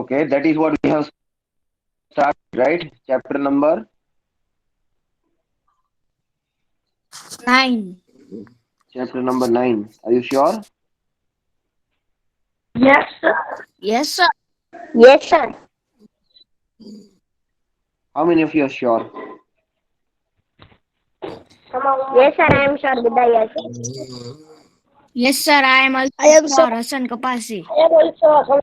Okay, that is what we have started, right? Chapter number Nine. chapter number 9. Are you sure? Yes, sir. Yes, sir. Yes, sir. How many of you are sure? Yes, sir. I am sure with the yes. Yes, sir. I am also I am sure. sure. Hassan Kapasi. I am also.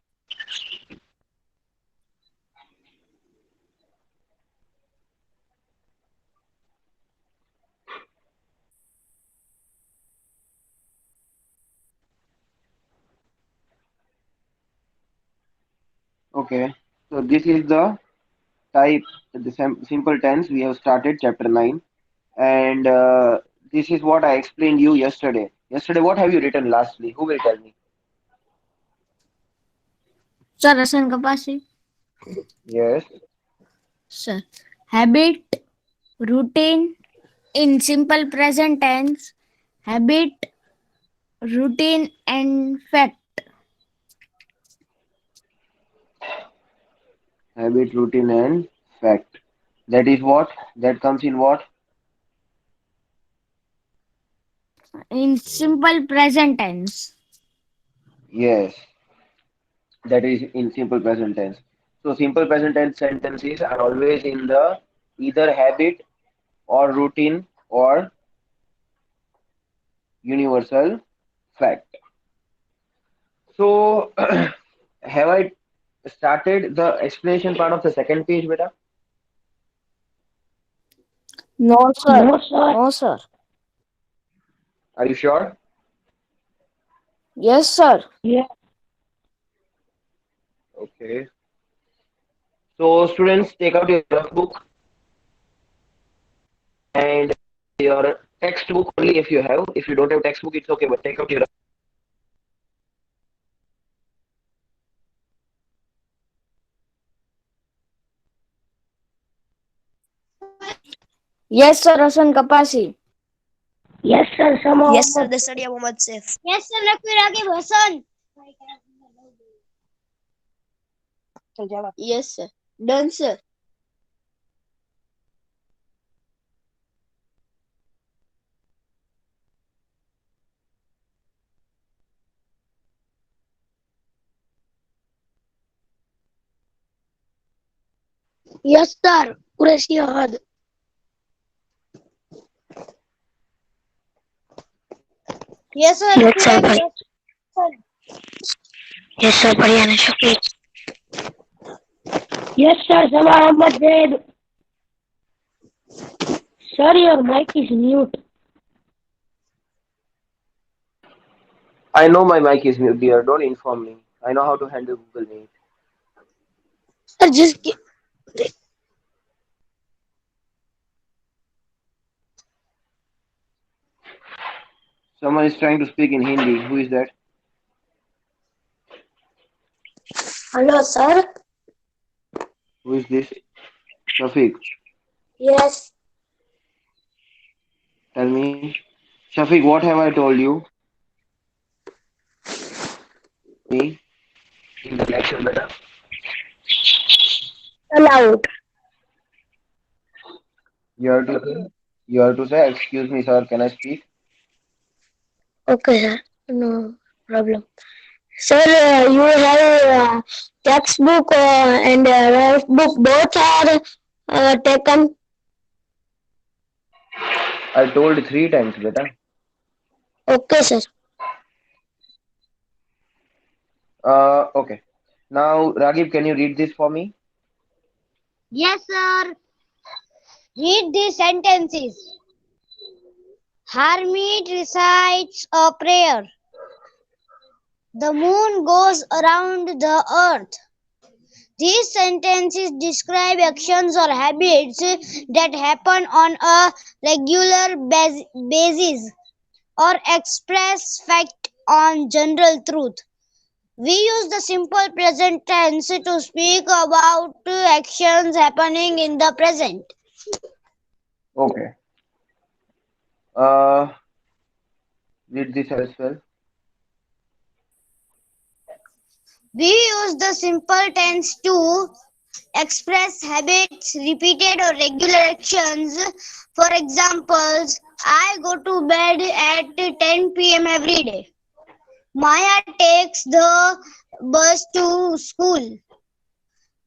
Okay. So this is the type, the simple tense. We have started chapter 9. And this is what I explained you yesterday. Yesterday, what have you written lastly? Who will tell me? Sir, Hassan Kapasi. Yes. Sir. Habit, routine in simple present tense. Habit, routine, and fact. Habit, routine, and fact. That is what? That comes in what? In simple present tense. Yes. That is in simple present tense. So simple present tense sentences are always in the either habit or routine or universal fact. So have I started the explanation part of the second page, beta? No, sir. No, sir. No, sir. Are you sure? Yes, sir. Yes. Okay. So students, take out your rough book and your textbook only if you have. If you don't have textbook, it's okay, but take out your Yes, sir. Hassan Kapasi. Yes, sir. Some Yes, sir. Mohammed. The study of Muhammad Saif. Yes, sir. Lakbir Agib Hassan. Yes, sir. Done, sir. Yes, sir. Qureshi Ahad. Yes, sir. Yes, Lakbir sir. Agib Bhai. Hassan. Yes, sir. Bhaiya Shafiq. Yes, sir. Some Mohammed Zaid. Sir, your mic is mute. I know my mic is mute, dear. Don't inform me. I know how to handle Google Meet. Sir, just give. Someone is trying to speak in Hindi. Who is that? Hello, sir. Who is this? Shafiq. Yes. Tell me. Shafiq, what have I told you? Me in the lecture, beta. Allowed. You have to say, you have to say, excuse me, sir, can I speak? Okay, sir. No problem. Sir, you have textbook and rough book both are taken. I told 3 times, beta. Okay, sir. Okay. Now, Ragib, can you read this for me? Yes, sir. Read the sentences. Hermit recites a prayer. The moon goes around the earth. These sentences describe actions or habits that happen on a regular basis or express fact on general truth. We use the simple present tense to speak about actions happening in the present. Okay. Uh, Read this as well. We use the simple tense to express habits, repeated or regular actions. For examples, I go to bed at 10 p.m. every day. Maya takes the bus to school.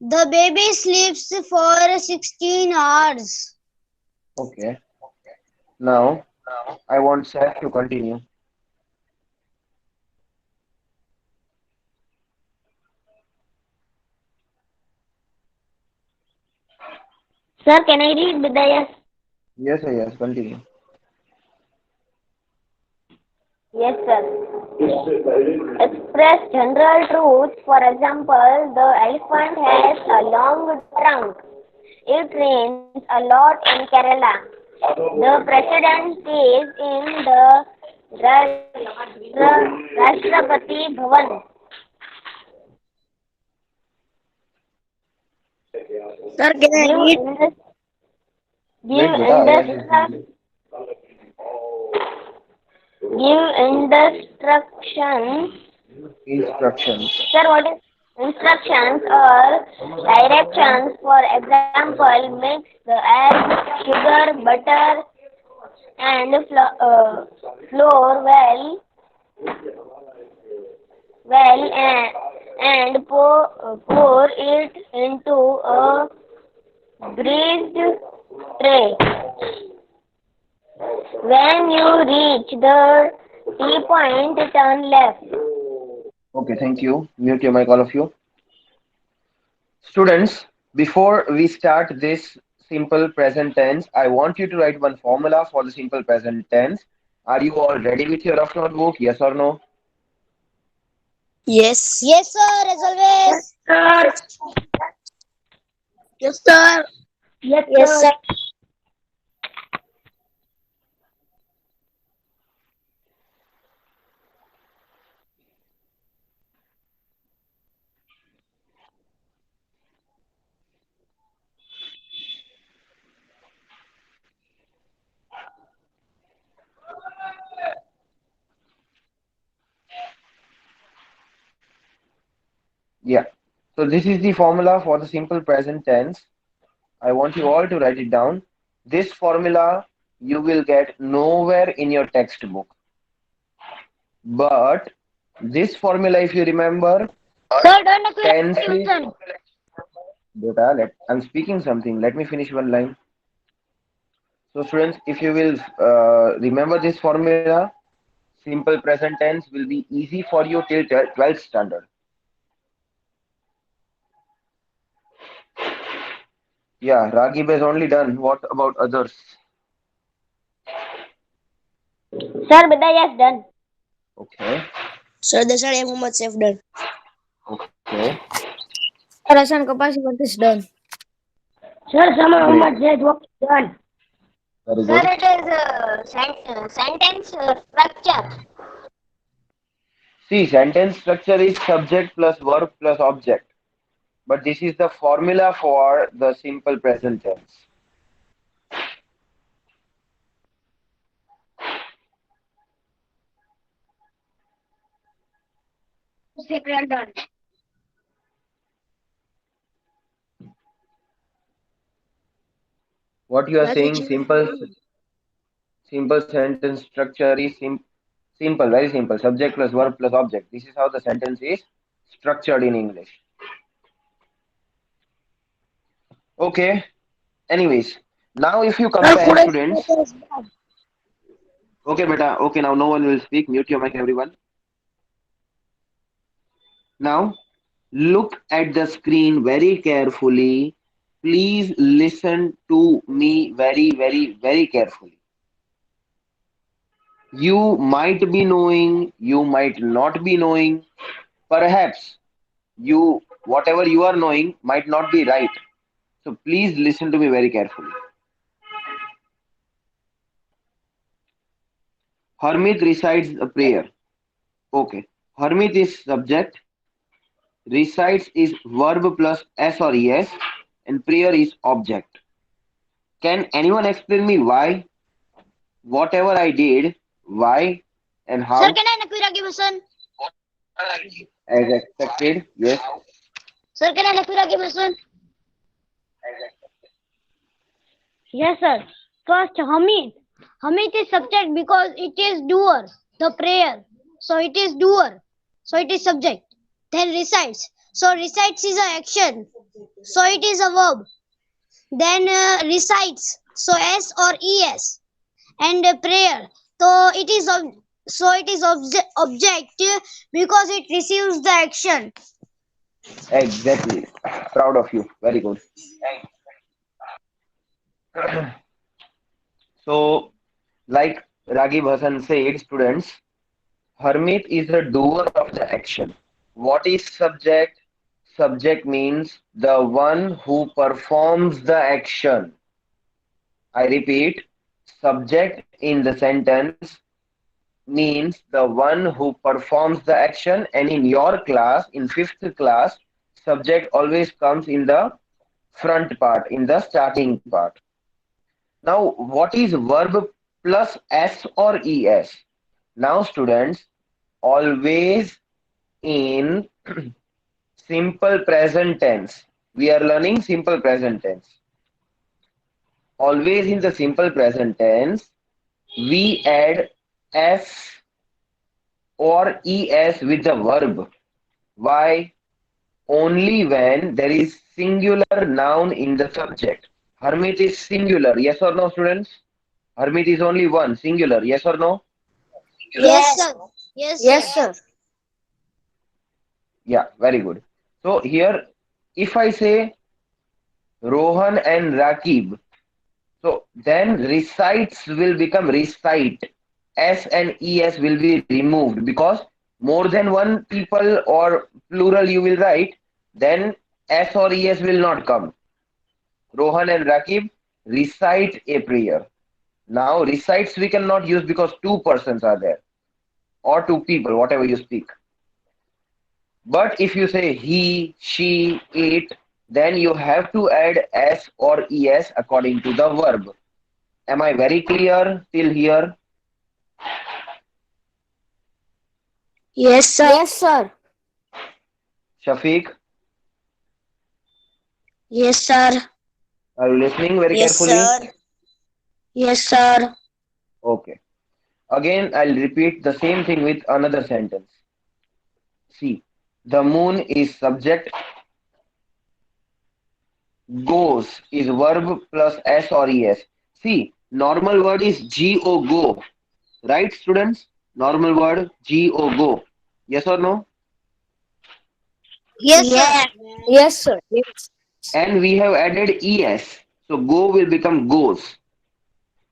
The baby sleeps for 16 hours. Okay. Now I want Seth to continue. Sir, can I read Bidayas? Yes, sir, yes, continue. Yes, sir. Express general truths. For example, the elephant has a long trunk. It rains a lot in Kerala. The president is in the Rashtrapati Bhavan. Sir, can I Give read? indus- Wait, give beta, yes, yes, indus- give instructions. instructions. Sir, what is instructions or directions? For example, mix the eggs, sugar, butter, and flour well and pour it into a greased tray. When you reach the T point, turn left. Okay, thank you. Mute your mic, all of you. Students, before we start this simple present tense, I want you to write one formula for the simple present tense. Are you all ready with your rough notebook? Yes or no? Yes. Yes, sir, as always. Sir. Yes, sir. Yes, Yes, sir. sir. Yeah. So this is the formula for the simple present tense. I want you all to write it down. This formula you will get nowhere in your textbook. But this formula, if you remember, Sir, don't tense activate is. button. Beta, I'm speaking something. Let me finish one line. So, students, if you will remember this formula, simple present tense will be easy for you till 12th standard. Yeah, Ragib has only done. What about others? Sir, Bidayas done. Okay, Sir, the sir Muhammad Saif done. okay, Sir, Hasan Kapasi, what is done? Sir, Sama great, Muhammad Zaid work done. very Sir, good. it is sentence structure. See, sentence structure is subject plus verb plus object, but this is the formula for the simple present tense. Secret done. What you are Sir, saying, teaching is done. simple sentence structure is simple, very simple. Subject plus verb plus object. This is how the sentence is structured in English. Okay. Anyways, now if you Sir, compare food students, is done. okay, beta. Okay, now no one will speak. Mute your mic, everyone. Now look at the screen very carefully. Please listen to me very, very, very carefully. You might be knowing, you might not be knowing. Perhaps whatever you are knowing might not be right. So please listen to me very carefully. Hermit recites a prayer. Okay. Hermit is subject, recites is verb plus s or es, and prayer is object. Can anyone explain me why? Whatever I did, why and Sir, how? can I Nakwira give a son? as expected. Yes. Sir, can I repeat again, my son? Yes, sir. First, Hamid. Hamid is subject because it is doer, the prayer. So it is doer. So it is subject. Then recites. So recites is a action. So it is a verb. Then recites. So S or ES. And prayer. So it is object because it receives the action. Exactly. Proud of you. Very good. So, like Raghib Hassan said, students, Hermit is the doer of the action. What is subject? Subject means the one who performs the action. I repeat, subject in the sentence means the one who performs the action, and in your class, in fifth class, subject always comes in the front part, in the starting part. Now, what is verb plus S or ES? Now, students, always in simple present tense. We are learning simple present tense. Always in the simple present tense, we add S or ES with the verb. Why? Only when there is singular noun in the subject. Hermit is singular, yes or no, students? Hermit is only one, singular, yes or no? Yes, sir. Yes, sir. Yes, sir. Yeah, very good. So here, if I say Rohan and Rakib, so then recites will become recite. S and ES will be removed because more than one people or plural you will write, then S or ES will not come. Rohan and Rakib recite a prayer. Now recites we cannot use because two persons are there or two people, whatever you speak. But if you say he, she, it, then you have to add S or ES according to the verb. Am I very clear till here? Yes, sir. Yes, sir. Shafiq, Yes, sir. are you listening very Yes, carefully? sir. Yes, sir. Okay. Again, I'll repeat the same thing with another sentence. See, the moon is subject, goes is verb plus S or ES. See, normal word is go, go. Right, students? Normal word go, go. Yes or no? Yes, sir. Yes. Yes, sir. Yes. And we have added es, so go will become goes,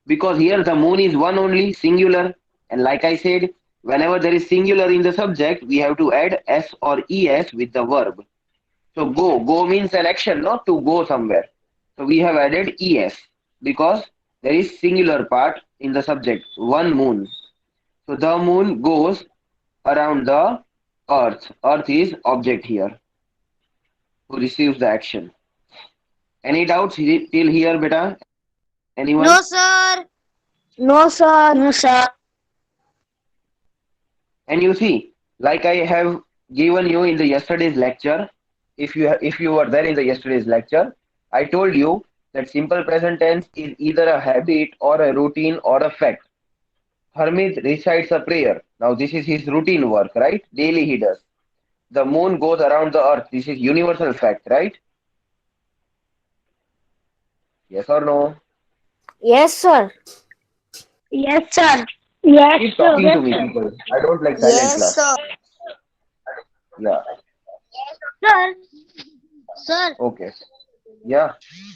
because here the moon is one only, singular, and like I said, whenever there is singular in the subject we have to add s or es with the verb. So go means an action, not to go somewhere, so we have added es because there is singular part in the subject, one moon. So the moon goes around the earth is object here who receives the action. Any doubts till here, beta? Anyone? No, sir. No, sir. No, sir. And you see, like I have given you in the yesterday's lecture, if you were there in the yesterday's lecture, I told you that simple present tense is either a habit or a routine or a fact. Hermit recites a prayer. Now this is his routine work, right? Daily he does. The moon goes around the earth. This is universal fact, right? Yes or no? Yes, sir. Yes, sir. Keep talking to me, people. I don't like silent Yes, class. sir. Yeah. Sir. Sir. Okay. Yeah.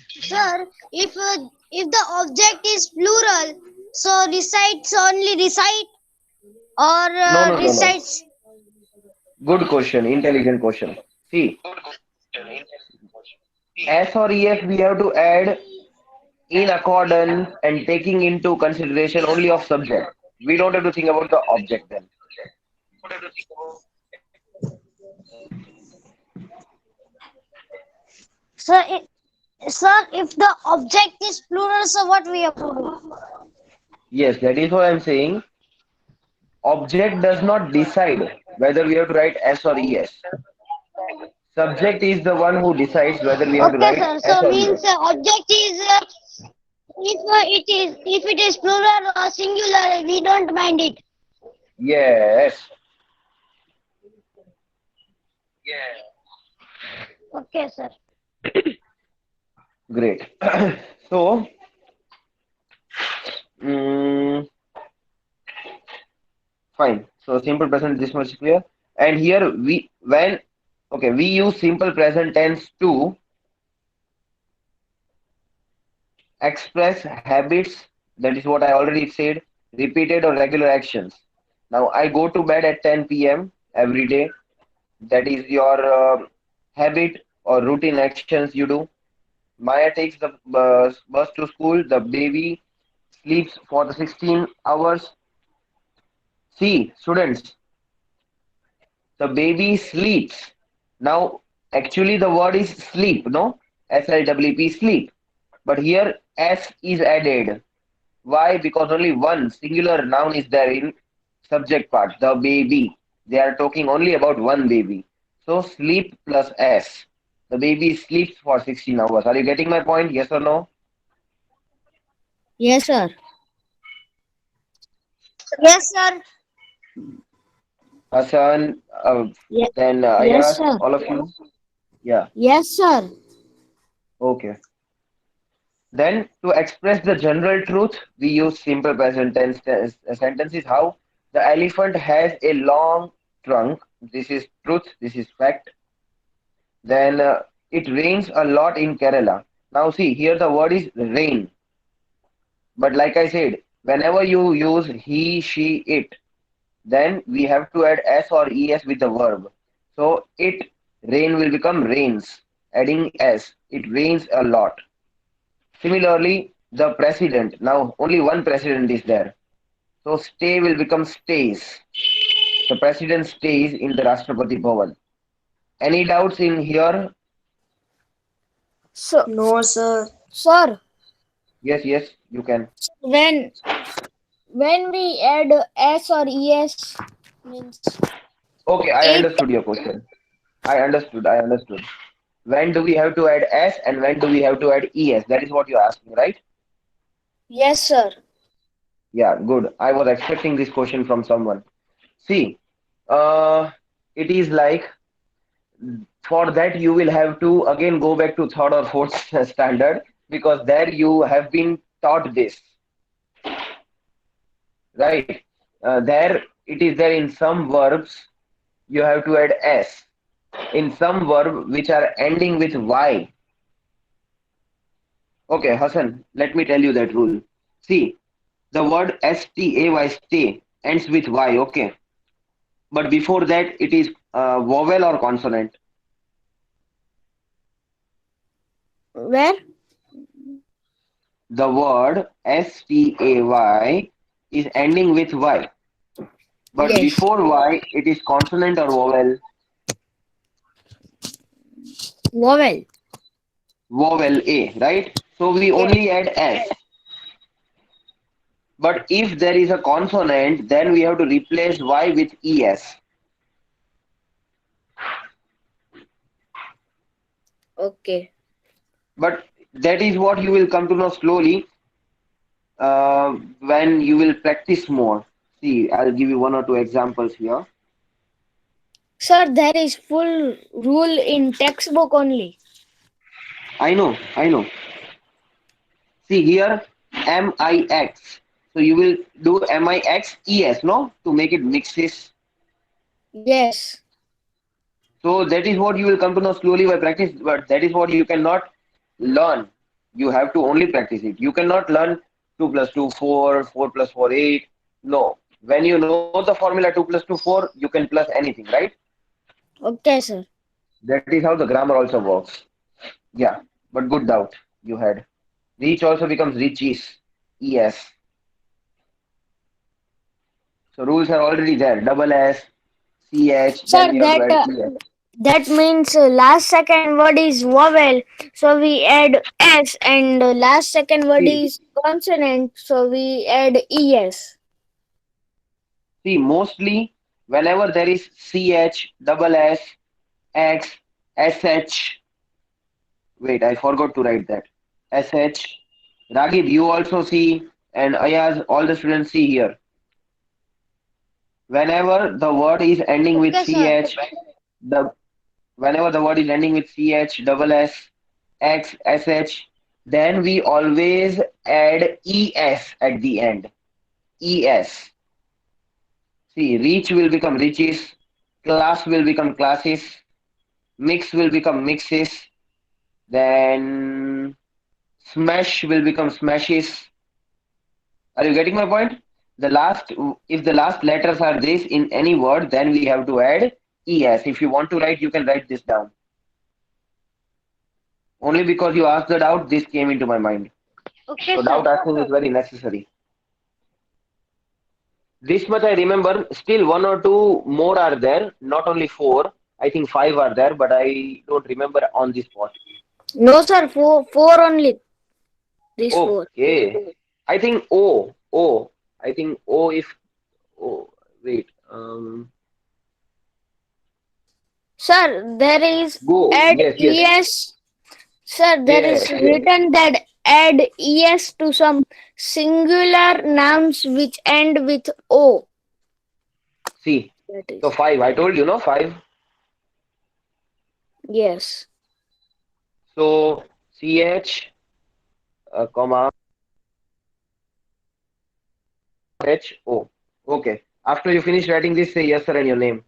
Sir. If the object is plural, so recites only recite or No, no, no, no. recites. Good question. Intelligent question. See, S or ES we have to add in accordance and taking into consideration only of subject. We don't have to think about the object then. Sir, sir, if the object is plural, so what we have to do? Yes, that is what I'm saying. Object does not decide. whether we have to write S or ES. Subject is the one who decides whether we have to Okay, write sir. S So or means ES. object is if it is plural or singular, we don't mind it. Yes, Okay, sir. great. So, mm, fine. So simple present this much clear. And here we use simple present tense to express habits. That is what I already said. Repeated or regular actions. Now I go to bed at 10 p.m. every day. That is your habit or routine actions you do. Maya takes the bus to school. The baby sleeps for the 16 hours. See, students, the baby sleeps. Now, actually, the word is sleep, no? SLWP, sleep. But here, S is added. Why? Because only one singular noun is there in subject part, the baby. They are talking only about one baby. So, sleep plus S. The baby sleeps for 16 hours. Are you getting my point? Yes or no? Yes, sir. Yes, sir. Hassan, Ye- then yes, Ayaz, sir. all of you? Yeah, Yes, sir. okay. Then, to express the general truth, we use simple present tense sentences. How? The elephant has a long trunk. This is truth. This is fact. Then, it rains a lot in Kerala. Now, see, here the word is rain. But like I said, whenever you use he, she, it, then we have to add s or es with the verb. So, rain will become rains. Adding s, it rains a lot. Similarly, the president. Now, only one president is there. So, stay will become stays. The president stays in the Rashtrapati Bhavan. Any doubts in here? So, No, sir. sir, Yes, yes, you can. when we add S or ES means Okay, I it. understood your question. I understood. When do we have to add s and when do we have to add es? That is what you're asking, right? Yes, sir. Yeah, good. I was expecting this question from someone. See, uh, it is like for that you will have to again go back to third or fourth standard because there you have been taught this, right? There it is there in some verbs you have to add s. In some verb which are ending with y. Okay, Hassan, let me tell you that rule. See, the word stay, stay, ends with y, okay? But before that, it is vowel or consonant. Where? The word stay is ending with y. But Yes. before y, it is consonant or vowel. Vowel. Vowel a, right? So we Yes. only add s. But if there is a consonant, then we have to replace y with es. Okay. But that is what you will come to know slowly when you will practice more. See, I'll give you one or two examples here. Sir, there is full rule in textbook only. I know. See here, mix. So you will do mixes, no, to make it mixes. Yes. So that is what you will come to know slowly by practice. But that is what you cannot learn. You have to only practice it. You cannot learn 2 plus 2 4, 4 plus 4 8. No. When you know the formula 2 plus 2 4, you can plus anything, right? Okay, sir. That is how the grammar also works. Yeah, but good doubt you had. Reach also becomes riches. Es. So rules are already there. Double S, CH, Sir, then we have to add ES. that means last second word is vowel, so we add S, and last second word See, is consonant, so we add ES. see, mostly whenever there is ch, double s, x, sh. Wait, I forgot to write that. Sh. Ragib, you also see, and Ayaz, all the students see here. Whenever the word is ending with Okay, sir. ch, the whenever the word is ending with ch, double s, x, sh, then we always add es at the end. Es. See, reach will become reaches, class will become classes, mix will become mixes, then smash will become smashes. Are you getting my point? The last, if the last letters are this in any word, then we have to add es. If you want to write, you can write this down. Only because you asked the doubt, this came into my mind. Okay, So sir. doubt asking is very necessary. This much I remember. Still one or two more are there. Not only four. I think five are there, but I don't remember on the spot. No, sir. Four only. These four. Okay. I think O. O. I think O if O. Wait. Sir, there is Go. add Yes. Yes. es. Sir, there is Yes. Yes. written that add es to some singular nouns which end with o. See. That So is. five. I told you, no, five. Yes. So ch, comma ho. Okay. After you finish writing this, say yes sir and your name.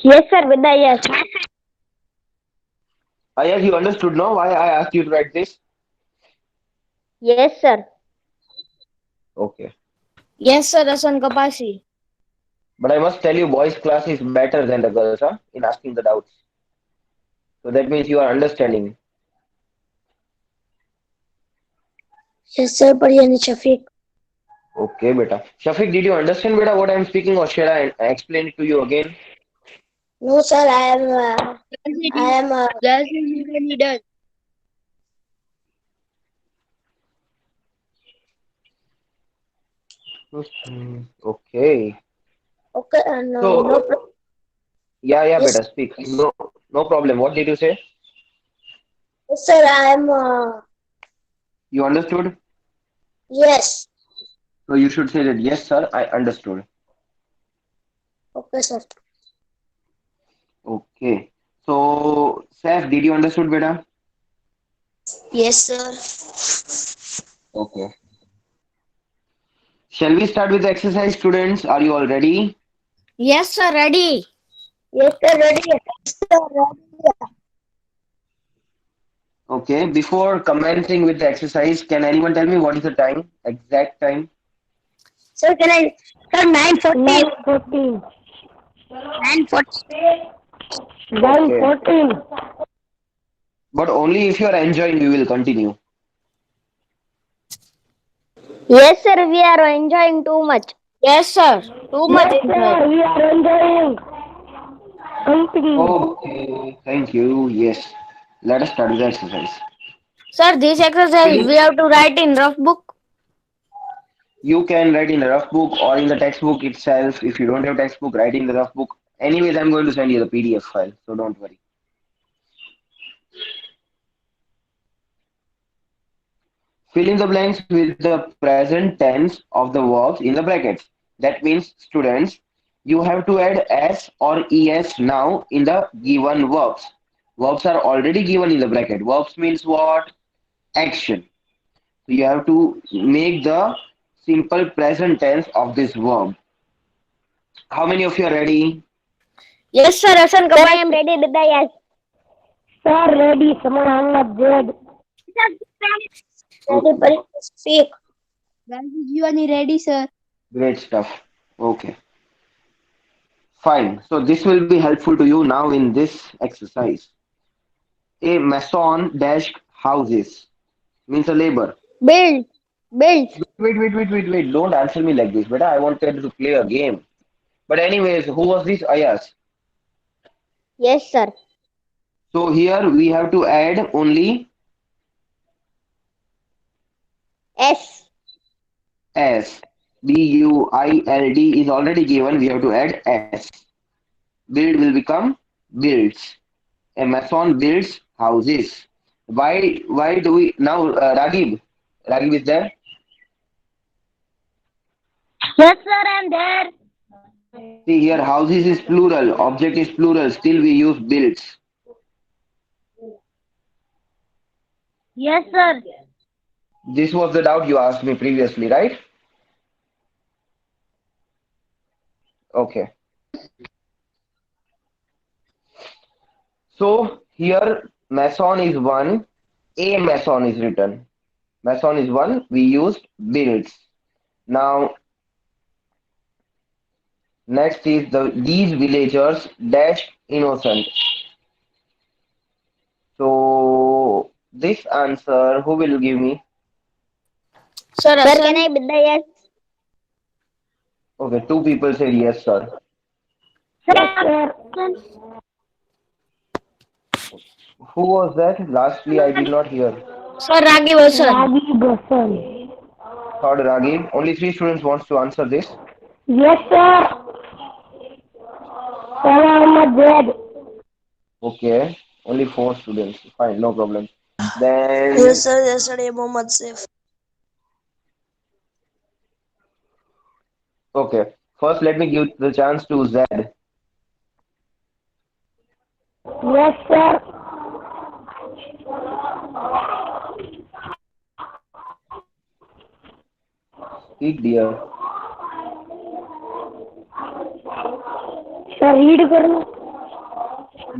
Yes, sir, with the yes. Ayaz, you understood, no? Why I asked you to write this? Yes, sir. Okay. Yes, sir. Rasan Kapasi. But I must tell you, boys' class is better than the girls, huh? In asking the doubts. So that means you are understanding. Yes, sir. Paryani Shafiq. Okay, beta. Shafiq, did you understand, beta, what I am speaking, or shall I explain it to you again? No, sir. I am. Yes, he does. Okay. Okay. No, no So, problem. yeah, yeah, Yes, beta, speak. No, no problem. What did you say? yes, sir. I am. You understood? Yes. So you should say that, yes, sir, I understood. Okay, sir. Okay. So, Saf, did you understood, beta? Yes, sir. Okay. Shall we start with the exercise, students? Are you all ready? Yes, sir. Ready. Yes, sir. Ready. Yes, sir. Ready. Okay. Before commencing with the exercise, can anyone tell me what is the time? Exact time? Sir, can I? Sir, 9:14. 9:14. 9:14. Okay. 9:14. But only if you are enjoying, we will continue. Yes, sir, we are enjoying too much. Yes, sir. Too much Yes, enjoy. sir, we are enjoying. Continue. Okay. Thank you. Yes. Let us start with the exercise. Sir, this exercise Fill we have to write in rough book. You can write in a rough book or in the textbook itself. If you don't have textbook, write in the rough book. Anyways, I'm going to send you the PDF file, so don't worry. Fill in the blanks with the present tense of the verbs in the brackets. That means, students, you have to add s or es now in the given verbs. Verbs are already given in the bracket. Verbs means what? Action. So you have to make the simple present tense of this verb. How many of you are ready? Yes, sir. Rasan Sir, I am Kapasi. ready with the yes. Sir, ready. Someone hung up dead. Ready, Paryani Shafiq. Ready, sir. Great stuff. Okay. Fine. So this will be helpful to you now in this exercise. A mason dash houses means a labor. Build. Build. Wait. Don't answer me like this, but I wanted to play a game. But anyways, who was this Ayas? Yes, sir. So here we have to add only S. S. Build is already given. We have to add S. Build will become builds. A mason builds houses. Why do we now Ragib? Ragib is there? Yes, sir, I'm there. See here, houses is plural, object is plural. Still we use builds. Yes, sir. This was the doubt you asked me previously, right? Okay. So here mason is one, a mason is written. Mason is one, we used builds. Now next is these villagers dash innocent. So this answer, who will give me? Sir, Sir, can Hassan. I bid the yes? Okay, two people said yes, sir. Sir, Who was that? Lastly, I did not hear. Sir, Ragib Hassan. Ragi Gosal. Third Ragib. Only three students wants to answer this. Yes, sir. Sir, Ahmad Zaid. Okay, only four students. Fine, no problem. Then Yes, sir. Yesterday, Mohammed Saif. okay. First, let me give the chance to Zed. Yes, sir. Speak, dear. Sir, read करो.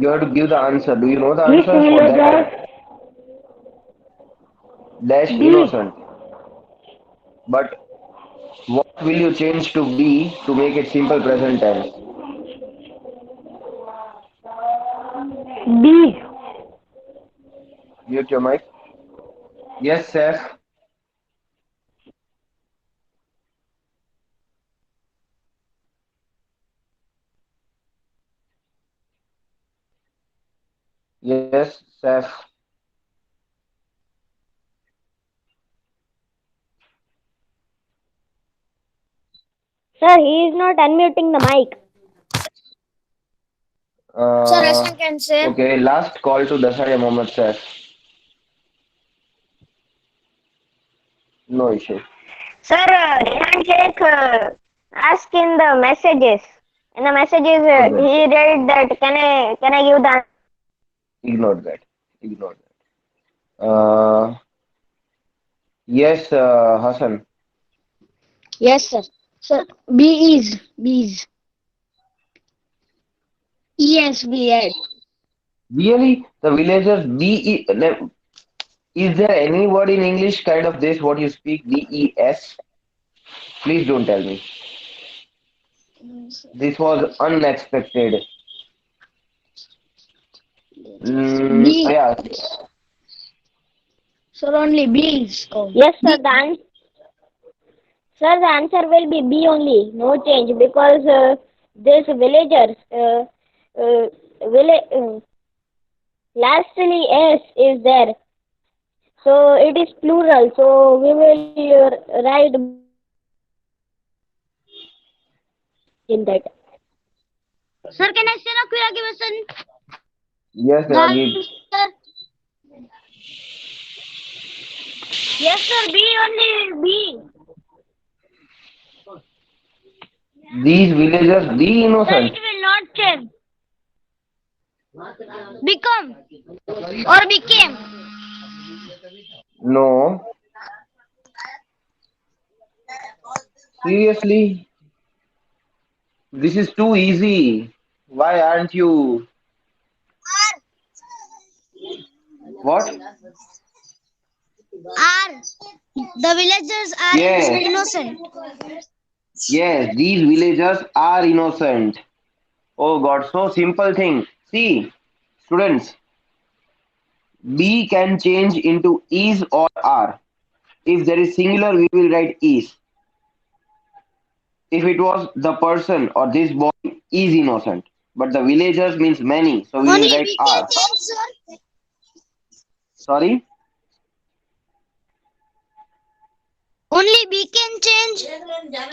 You have to give the answer. Do you know the Which answer for that? villagers? Dash B. innocent. But what will you change to be to make it simple present tense? B. Mute your mic. Yes, Seth. Yes, Seth. Sir, he is not unmuting the mic. Sir, Uh, Hassan can say. okay, last call to Dasari Mohammed Seth. No issue. Sir, Rehan Sheikh asked in the messages. In the messages, Okay. he read that can I give the Ignore that. Ignore that. Yes, Hassan. Yes, sir. Sir, B is ESBL. Really? The villagers is there any word in English kind of this what you speak DES? Please don't tell me. This was unexpected. B. Yeah. Sir, only B is. Yes, sir. The answer will be B only. No change because this villagers lastly S is there. So it is plural. So we will write in that. Sir, can I say no Ragi Gosal? Yes, Ragib. Sir. Yes, sir. B only B. These villagers be Sir, innocent. it will not change. Become or became. No. Seriously? This is too easy. Why aren't you? What? Are the villagers are Yes. innocent? Yes, these villagers are innocent. Oh God, so simple thing. See, students, be can change into is or are. If there is singular, we will write is. If it was the person or this boy is innocent, but the villagers means many, so we Only will write we can are. change, sir. Sorry? Only B can change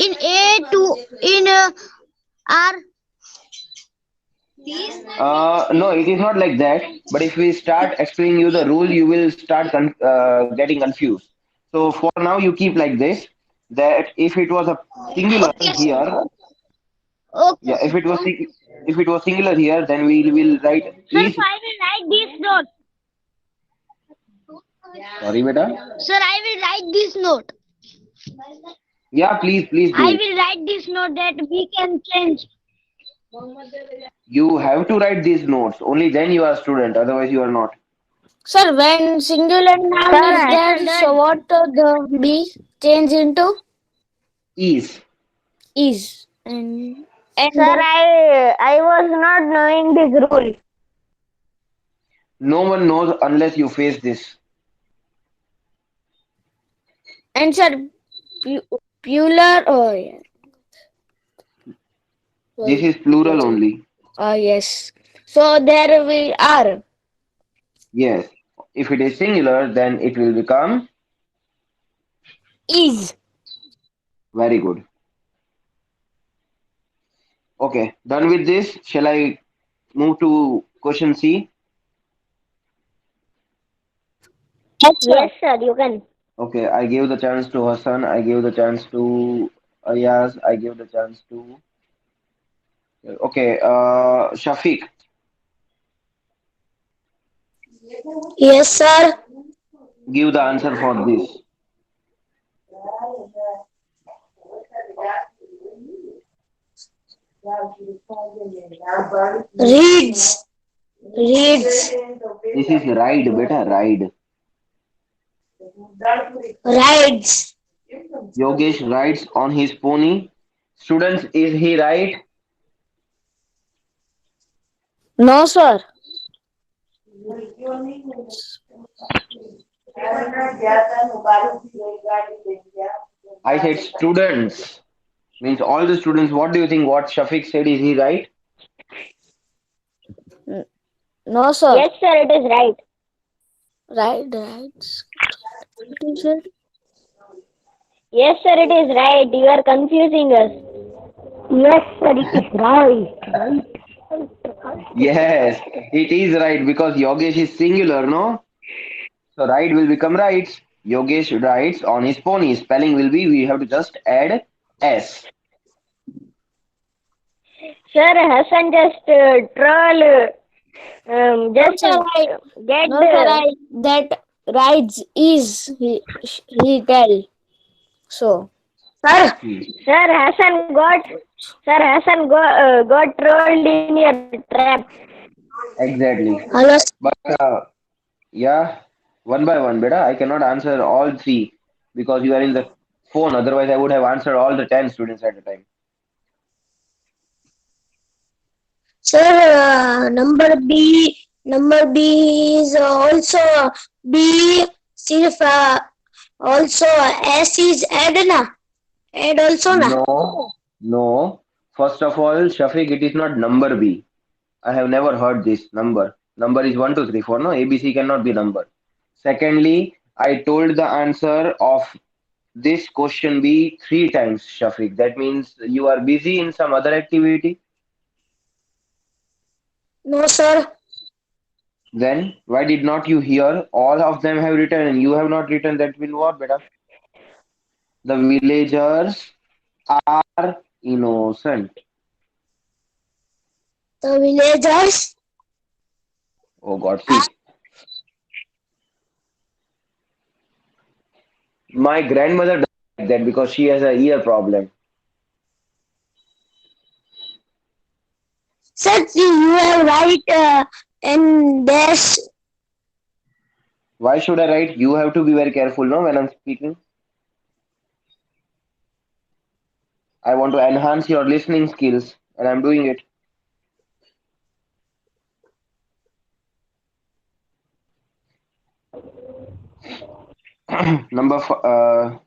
in A to in R. No, it is not like that. But if we start explaining you the rule, you will start getting confused. So for now, you keep like this. That if it was a singular Okay, sir. here, Okay, yeah. sir. If it was singular here, then we will write Sir, is. I will write this note. Sorry, beta. Sir, I will write this note. Yeah, please do I it. will write this note that we can change. You have to write these notes. Only then you are a student. Otherwise, you are not. Sir, when singular noun is Sir, there, I'm so done. what the be change into Is. is and Sir, I was not knowing this rule. No one knows unless you face this. and sir, plural. Oh yeah. This Sorry. is plural only. Yes. So there we are. Yes. If it is singular, then it will become Is. very good. Okay, done with this. Shall I move to question C? Yes, sir. Yes, sir, you can. Okay, I gave the chance to Hassan. I gave the chance to Ayaz. I gave the chance to. Okay, Shafiq, Yes, sir. give the answer for this. Reads. Reads. This is ride, beta, ride. Rides. Yogesh rides on his pony. Students, is he right? No, sir. I said students. Means all the students. What do you think? What Shafiq said, is he right? No, sir. Yes, sir, it is right. Right. What is it? Yes, sir, it is right. You are confusing us. Yes, sir, it is right. Yes, it is right because Yogesh is singular, no? So ride will become rides. Yogesh rides on his pony. Spelling will be, we have to just add S. Sir, Hassan just troll, No, just sir. get No, sir. That rides is he tell. So Sir. Sir Hassan got trolled in your trap. Exactly. Hello. But yeah, one by one, beta. I cannot answer all three because you are in the phone. Otherwise, I would have answered all the 10 students at a time. Sir, number B. Number B is also B. Sirf, also S is add na. Add also na. No, no. First of all, Shafiq, it is not number B. I have never heard this number. Number is 1, 2, 3, 4. No, ABC cannot be number. Secondly, I told the answer of this question be 3 times, Shafiq. That means you are busy in some other activity. No, sir. Then why did not you hear? All of them have written and you have not written. That means what, beta? The villagers are innocent. The villagers. Oh God, see. My grandmother does like that because she has a ear problem. Sir, you have right and dash. Why should I write? You have to be very careful, no, when I'm speaking. I want to enhance your listening skills, and I'm doing it.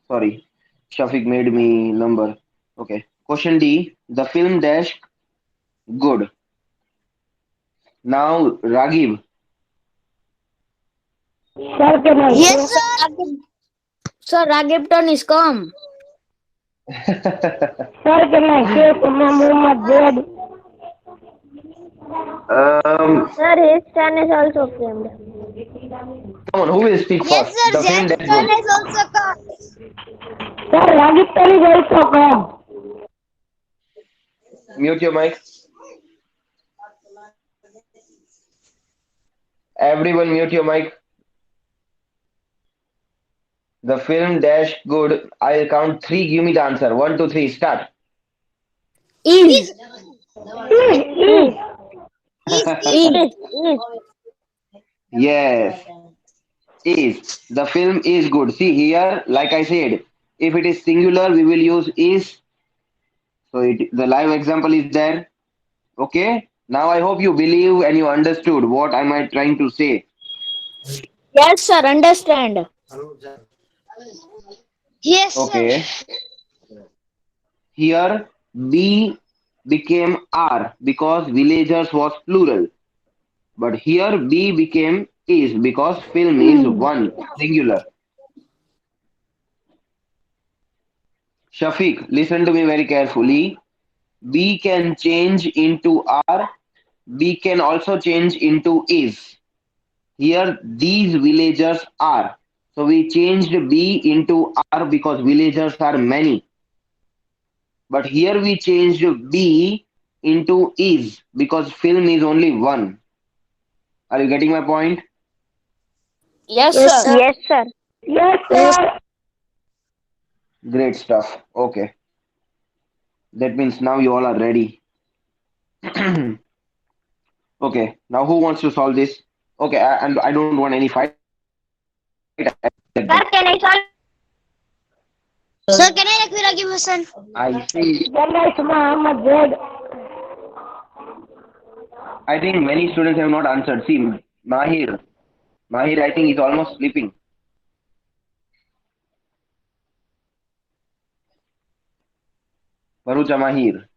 Sorry, Shafiq made me number. Okay. Question D. The film dash good. Now, Ragib, Sir, can I Yes, say? sir. Sir, Ragipton is come. Sir, can I say Imam Muhammad dead? Sir, his son is also claimed. Come on, who will speak Yes, first? sir. The film Jack's that's son good. is also come. Sir, Ragipton is also come. Mute your mic. Everyone, mute your mic. The film dash good. I'll count three. Give me the answer. One, two, three. Start. Is. Is. Is. Is. Yes, is. The film is good. See here, like I said, if it is singular, we will use is. So the live example is there. Okay. Now I hope you believe and you understood what am I trying to say. Yes, sir. Understand. Yes, sir. Okay. Here B became R because villagers was plural. But here B became is because film is one singular. Shafiq, listen to me very carefully. B can change into R. B can also change into is. Here these villagers are. So we changed B into R because villagers are many. But here we changed B into is because film is only one. Are you getting my point? Yes, Yes, sir. sir. Yes, sir. Yes, Yes. sir. Great stuff. Okay. That means now you all are ready. Okay. Now who wants to solve this? Okay. And I don't want any fight. Sir, can I solve? Sir, can I Ragib Hassan? I see. Then I Muhammad dead. I think many students have not answered. See, Mahir. Mahir, I think he's almost sleeping. Barucha Mahir.